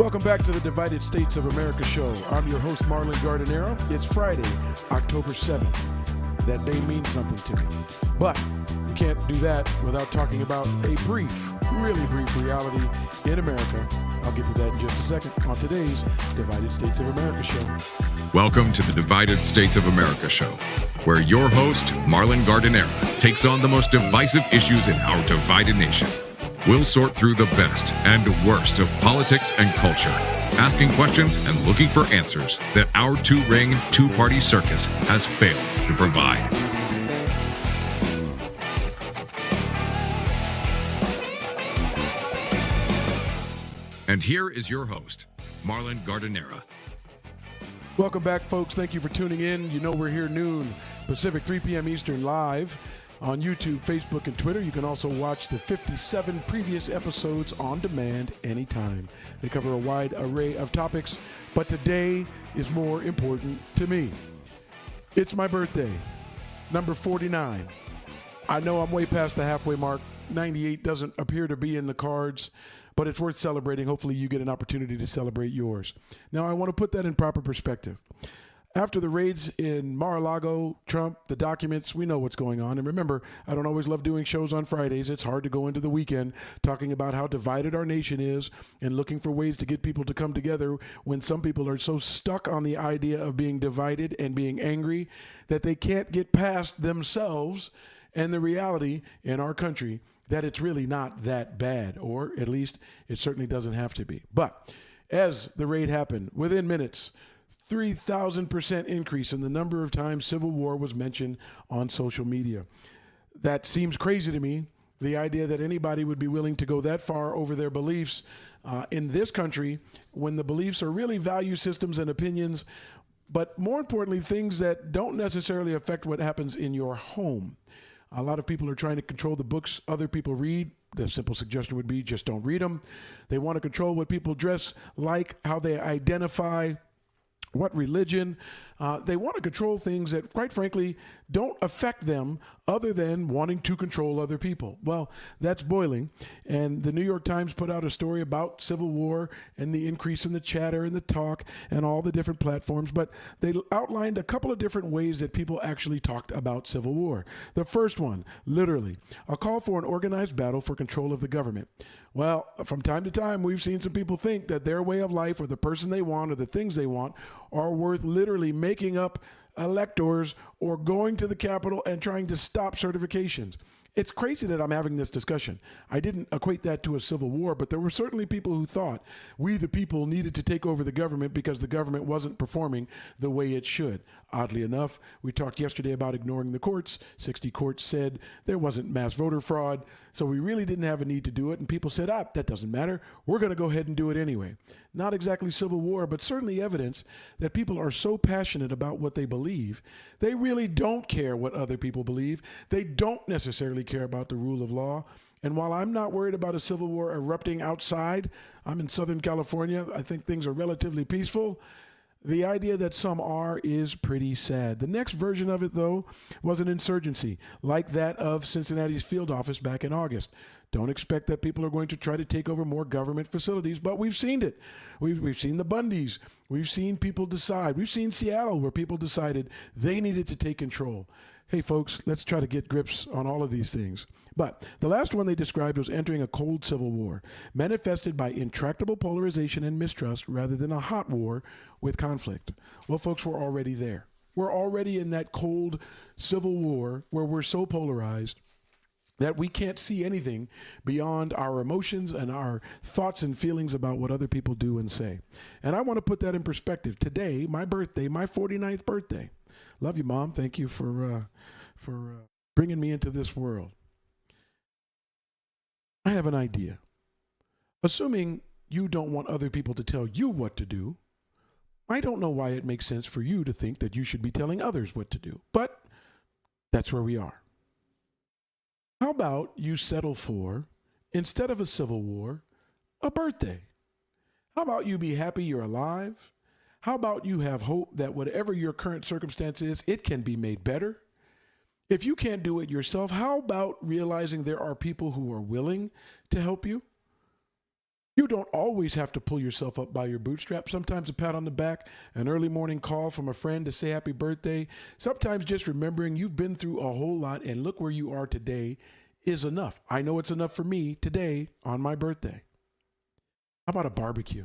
Welcome back to the Divided States of America show. I'm your host, Marlon Gardenero. It's Friday, October 7th. That day means something to me. But you can't do that without talking about a brief, really brief reality in America. I'll get to that in just a second on today's Divided States of America show. Welcome to the Divided States of America show, where your host, Marlon Gardenero, takes on the most divisive issues in our divided nation. We'll sort through the best and worst of politics and culture, asking questions and looking for answers that our two-ring, two-party circus has failed to provide. And here is your host, Marlon Gardenero. Welcome back, folks. Thank you for tuning in. You know we're here noon Pacific, 3 p.m. Eastern live on YouTube, Facebook, and Twitter. You can also watch the 57 previous episodes on demand anytime. They cover a wide array of topics, but today is more important to me. It's my birthday, number 49. I know I'm way past the halfway mark. 98 doesn't appear to be in the cards, but it's worth celebrating. Hopefully you get an opportunity to celebrate yours. Now, I want to put that in proper perspective. After the raids in Mar-a-Lago, Trump, the documents, we know what's going on. And remember, I don't always love doing shows on Fridays. It's hard to go into the weekend talking about how divided our nation is and looking for ways to get people to come together when some people are so stuck on the idea of being divided and being angry that they can't get past themselves and the reality in our country that it's really not that bad, or at least it certainly doesn't have to be. But as the raid happened, within minutes, 3,000% increase in the number of times civil war was mentioned on social media. That seems crazy to me, the idea that anybody would be willing to go that far over their beliefs in this country when the beliefs are really value systems and opinions, but more importantly, things that don't necessarily affect what happens in your home. A lot of people are trying to control the books other people read. The simple suggestion would be just don't read them. They want to control what people dress like, how they identify, what religion. They want to control things that, quite frankly, don't affect them other than wanting to control other people. Well, that's boiling. And the New York Times put out a story about civil war and the increase in the chatter and the talk and all the different platforms. But they outlined a couple of different ways that people actually talked about civil war. The first one, literally, a call for an organized battle for control of the government. Well, from time to time, we've seen some people think that their way of life or the person they want or the things they want are worth literally making up electors or going to the Capitol and trying to stop certifications. It's crazy that I'm having this discussion. I didn't equate that to a civil war, but there were certainly people who thought we, the people, needed to take over the government because the government wasn't performing the way it should. Oddly enough, we talked yesterday about ignoring the courts. 60 courts said there wasn't mass voter fraud, so we really didn't have a need to do it. And people said, that doesn't matter. We're going to go ahead and do it anyway. Not exactly civil war, but certainly evidence that people are so passionate about what they believe, they really don't care what other people believe. They don't necessarily care about the rule of law. And while I'm not worried about a civil war erupting outside, I'm in Southern California, I think things are relatively peaceful. The idea that some are is pretty sad. The next version of it, though, was an insurgency, like that of Cincinnati's field office back in August. Don't expect that people are going to try to take over more government facilities, but we've seen it. We've seen the Bundys. We've seen people decide. We've seen Seattle where people decided they needed to take control. Hey, folks, let's try to get grips on all of these things. But the last one they described was entering a cold civil war, manifested by intractable polarization and mistrust rather than a hot war with conflict. Well, folks, we're already there. We're already in that cold civil war where we're so polarized that we can't see anything beyond our emotions and our thoughts and feelings about what other people do and say. And I want to put that in perspective. Today, my birthday, my 49th birthday. Love you, Mom. Thank you for bringing me into this world. I have an idea. Assuming you don't want other people to tell you what to do, I don't know why it makes sense for you to think that you should be telling others what to do. But that's where we are. How about you settle for, instead of a civil war, a birthday? How about you be happy you're alive? How about you have hope that whatever your current circumstance is, it can be made better? If you can't do it yourself, how about realizing there are people who are willing to help you? You don't always have to pull yourself up by your bootstraps. Sometimes a pat on the back, an early morning call from a friend to say happy birthday, sometimes just remembering you've been through a whole lot and look where you are today is enough. I know it's enough for me today on my birthday. How about a barbecue?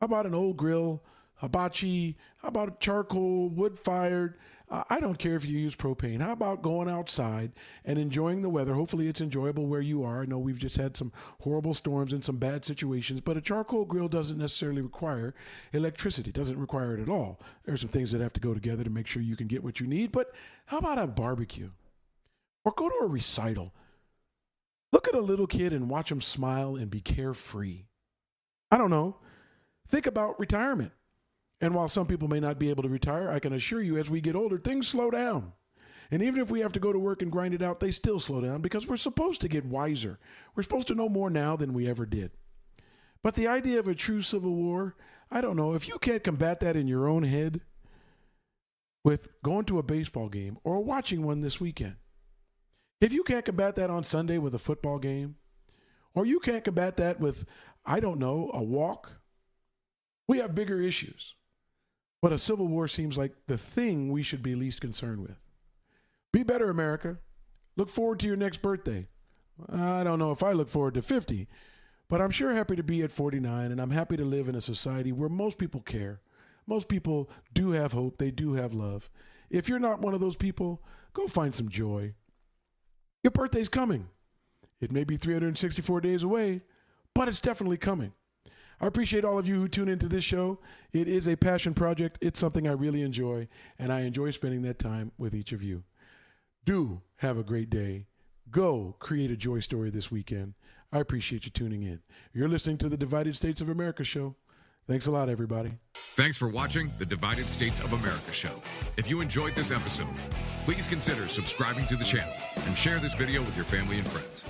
How about an old grill, hibachi? How about charcoal, wood-fired? I don't care if you use propane. How about going outside and enjoying the weather? Hopefully it's enjoyable where you are. I know we've just had some horrible storms and some bad situations, but a charcoal grill doesn't necessarily require electricity. It doesn't require it at all. There are some things that have to go together to make sure you can get what you need, but how about a barbecue? Or go to a recital. Look at a little kid and watch him smile and be carefree. I don't know. Think about retirement. And while some people may not be able to retire, I can assure you as we get older, things slow down. And even if we have to go to work and grind it out, they still slow down because we're supposed to get wiser. We're supposed to know more now than we ever did. But the idea of a true civil war, I don't know. If you can't combat that in your own head with going to a baseball game or watching one this weekend, if you can't combat that on Sunday with a football game, or you can't combat that with, I don't know, a walk, we have bigger issues. But a civil war seems like the thing we should be least concerned with. Be better, America. Look forward to your next birthday. I don't know if I look forward to 50, but I'm sure happy to be at 49, and I'm happy to live in a society where most people care. Most people do have hope. They do have love. If you're not one of those people, go find some joy. Your birthday's coming. It may be 364 days away, but it's definitely coming. I appreciate all of you who tune into this show. It is a passion project. It's something I really enjoy, and I enjoy spending that time with each of you. Do have a great day. Go create a joy story this weekend. I appreciate you tuning in. You're listening to the Divided States of America show. Thanks a lot, everybody. Thanks for watching the Divided States of America show. If you enjoyed this episode, please consider subscribing to the channel and share this video with your family and friends.